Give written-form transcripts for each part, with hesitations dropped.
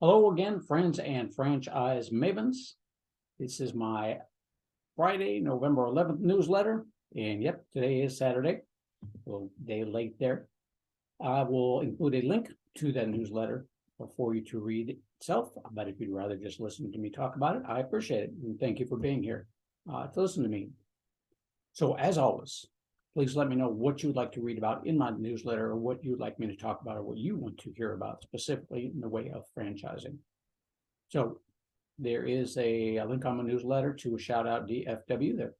Hello again, friends and franchise mavens. This is my Friday, November 11th newsletter. And yep, today is Saturday, a little day late there. I will include a link to that newsletter for you to read itself. But if you'd rather just listen to me talk about it, I appreciate it. And thank you for being here to listen to me. So, as always, please let me know what you would like to read about in my newsletter, or what you'd like me to talk about, or what you want to hear about specifically in the way of franchising. So, there is a link on my newsletter to a shout out DFW. There's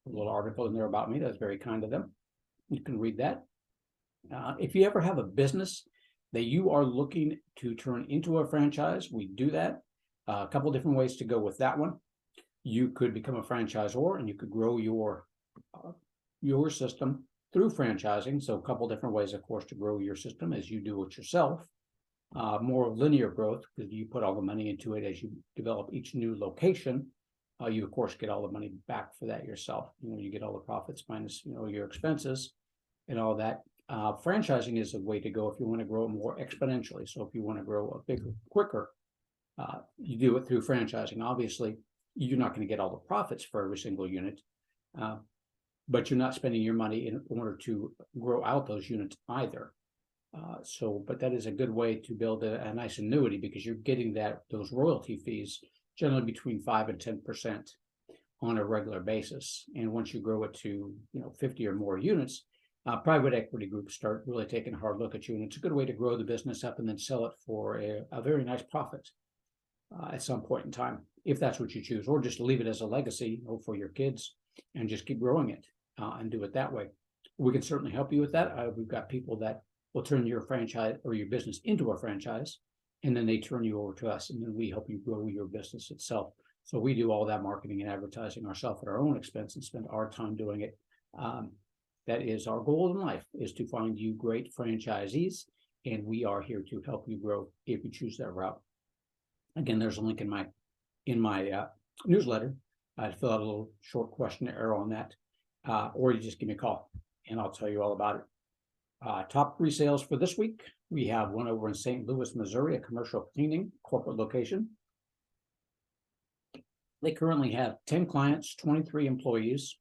a little article in there about me. That's very kind of them. You can read that. If you ever have a business that you are looking to turn into a franchise, we do that. A couple different ways to go with that one. You could become a franchisor and you could grow your system through franchising. So a couple different ways, of course, to grow your system as you do it yourself. More linear growth, because you put all the money into it as you develop each new location. You of course get all the money back for that yourself. You get all the profits minus your expenses and all that. Franchising is a way to go if you want to grow more exponentially. So if you want to grow a bigger, quicker, you do it through franchising. Obviously, you're not going to get all the profits for every single unit, but you're not spending your money in order to grow out those units either. But that is a good way to build a nice annuity, because you're getting those royalty fees generally between 5 and 10% on a regular basis. And once you grow it to 50 or more units, private equity groups start really taking a hard look at you, and it's a good way to grow the business up and then sell it for a very nice profit at some point in time, if that's what you choose, or just leave it as a legacy for your kids and just keep growing it and do it that way. We can certainly help you with that. We've got people that will turn your franchise or your business into a franchise, and then they turn you over to us, and then we help you grow your business itself. So we do all that marketing and advertising ourselves at our own expense and spend our time doing it. That is our goal in life, is to find you great franchisees, and we are here to help you grow if you choose that route. Again, there's a link in my newsletter. I'd fill out a little short questionnaire on that, or you just give me a call and I'll tell you all about it. Top 3 sales for this week. We have one over in St. Louis, Missouri, a commercial cleaning corporate location. They currently have 10 clients, 23 employees.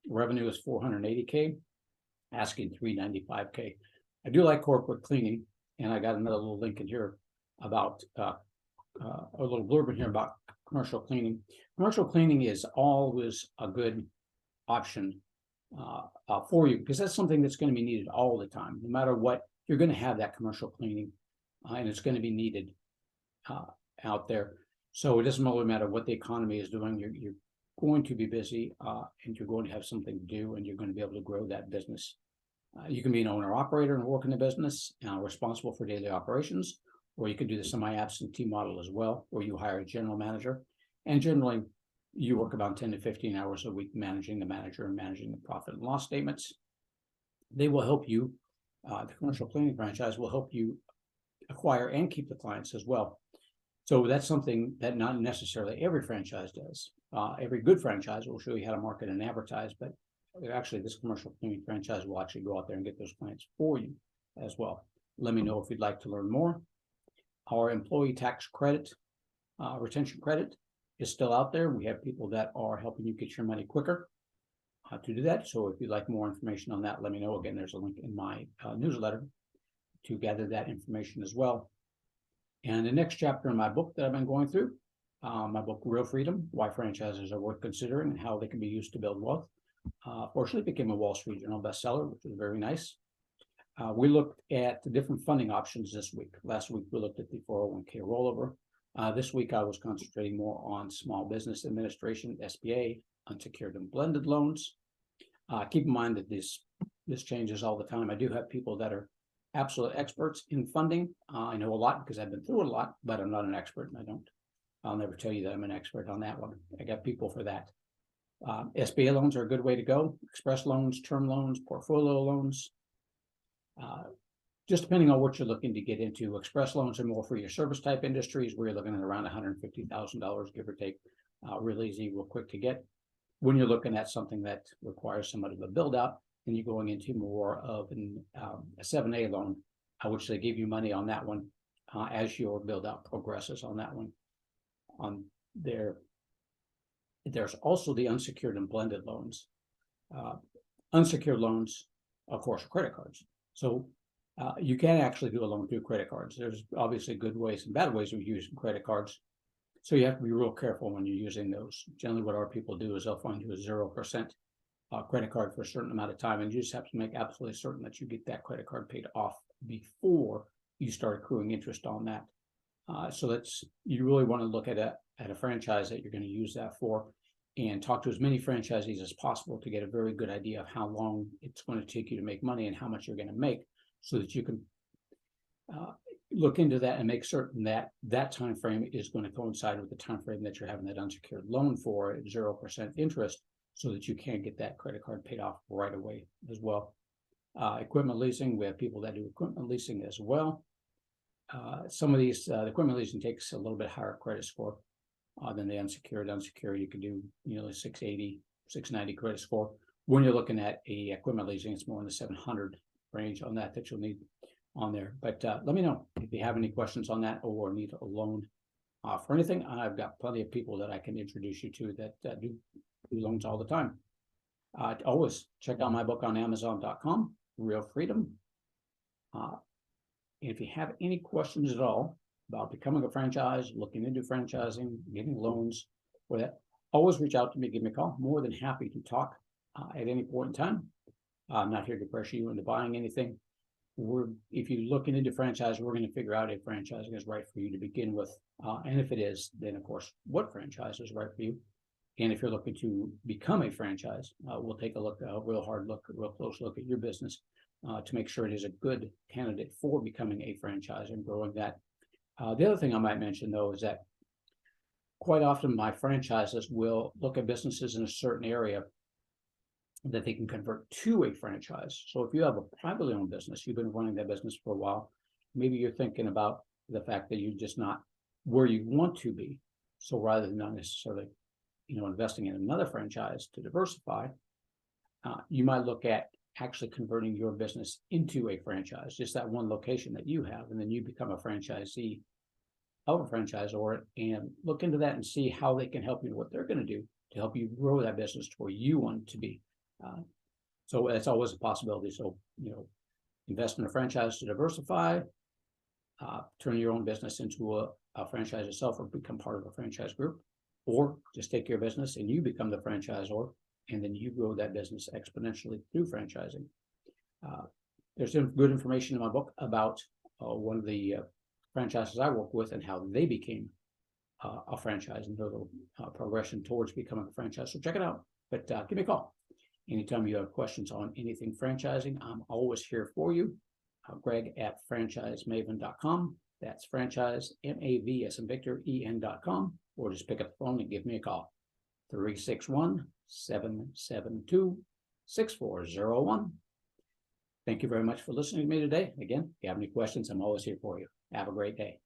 Revenue is $480K, asking $395K. I do like corporate cleaning, and I got another little link in here about a little blurb in here about commercial cleaning. Commercial cleaning is always a good option for you, because that's something that's going to be needed all the time. No matter what, you're going to have that commercial cleaning, and it's going to be needed out there. So it doesn't really matter what the economy is doing. You're going to be busy, and you're going to have something to do, and you're going to be able to grow that business. You can be an owner operator and work in the business, responsible for daily operations, or you can do the semi-absentee model as well, where you hire a general manager, and generally you work about 10 to 15 hours a week managing the manager and managing the profit and loss statements. They will help you, the commercial cleaning franchise will help you acquire and keep the clients as well. So that's something that not necessarily every franchise does. Every good franchise will show you how to market and advertise, but actually this commercial cleaning franchise will actually go out there and get those clients for you as well. Let me know if you'd like to learn more. Our employee tax credit, retention credit, is still out there. We have people that are helping you get your money quicker to do that. So if you'd like more information on that, let me know. Again, there's a link in my newsletter to gather that information as well. And the next chapter in my book that I've been going through, my book, Real Freedom, Why Franchises Are Worth Considering and How They Can Be Used to Build Wealth. Fortunately, it became a Wall Street Journal bestseller, which was very nice. We looked at the different funding options this week. Last week, we looked at the 401k rollover. This week, I was concentrating more on Small Business Administration, SBA, unsecured and blended loans. Keep in mind that this changes all the time. I do have people that are absolute experts in funding. I know a lot because I've been through it a lot, but I'm not an expert, and I'll never tell you that I'm an expert on that one. I got people for that. SBA loans are a good way to go. Express loans, term loans, portfolio loans. Just depending on what you're looking to get into. Express loans are more for your service type industries, where you're looking at around $150,000, give or take. Real easy, real quick to get. When you're looking at something that requires somewhat of a build out, then you're going into more of a 7A loan, which they give you money on that one as your build out progresses on that one. On there, there's also the unsecured and blended loans. Unsecured loans, of course, are credit cards. So you can actually do a loan through credit cards. There's obviously good ways and bad ways of using credit cards. So you have to be real careful when you're using those. Generally, what our people do is they'll find you a 0% credit card for a certain amount of time, and you just have to make absolutely certain that you get that credit card paid off before you start accruing interest on that. So that's, you really want to look at a franchise that you're going to use that for, and talk to as many franchisees as possible to get a very good idea of how long it's going to take you to make money and how much you're going to make, so that you can look into that and make certain that that time frame is going to coincide with the time frame that you're having that unsecured loan for at 0% interest, so that you can get that credit card paid off right away as well. Equipment leasing, we have people that do equipment leasing as well. Some of these, the equipment leasing takes a little bit higher credit score than the unsecured. Unsecured, you can do 680, 690 credit score. When you're looking at a equipment leasing, it's more in the 700 range on that you'll need on there. But let me know if you have any questions on that or need a loan for anything. I've got plenty of people that I can introduce you to that do loans all the time. Always check out my book on Amazon.com, Real Freedom. If you have any questions at all about becoming a franchise, looking into franchising, getting loans, or that, always reach out to me, give me a call. More than happy to talk at any point in time. I'm not here to pressure you into buying anything. If you're looking into franchise, we're going to figure out if franchising is right for you to begin with. And if it is, then of course, what franchise is right for you. And if you're looking to become a franchise, we'll take a real hard look, a real close look at your business to make sure it is a good candidate for becoming a franchise and growing that. The other thing I might mention, though, is that quite often my franchises will look at businesses in a certain area that they can convert to a franchise. So if you have a privately owned business, you've been running that business for a while, maybe you're thinking about the fact that you're just not where you want to be. So rather than not necessarily investing in another franchise to diversify, you might look at actually converting your business into a franchise, just that one location that you have, and then you become a franchisee of a franchisor, and look into that and see how they can help you, what they're going to do to help you grow that business to where you want it to be. So that's always a possibility. So, invest in a franchise to diversify, turn your own business into a franchise itself, or become part of a franchise group, or just take your business and you become the franchisor, and then you grow that business exponentially through franchising. There's some good information in my book about one of the franchises I work with and how they became a franchise and their progression towards becoming a franchise. So check it out. But give me a call anytime you have questions on anything franchising. I'm always here for you. Greg at franchisemaven.com. That's franchise, MAV as in Victor, EN.com. Or just pick up the phone and give me a call. 361-772-6401. Thank you very much for listening to me today. Again, if you have any questions, I'm always here for you. Have a great day.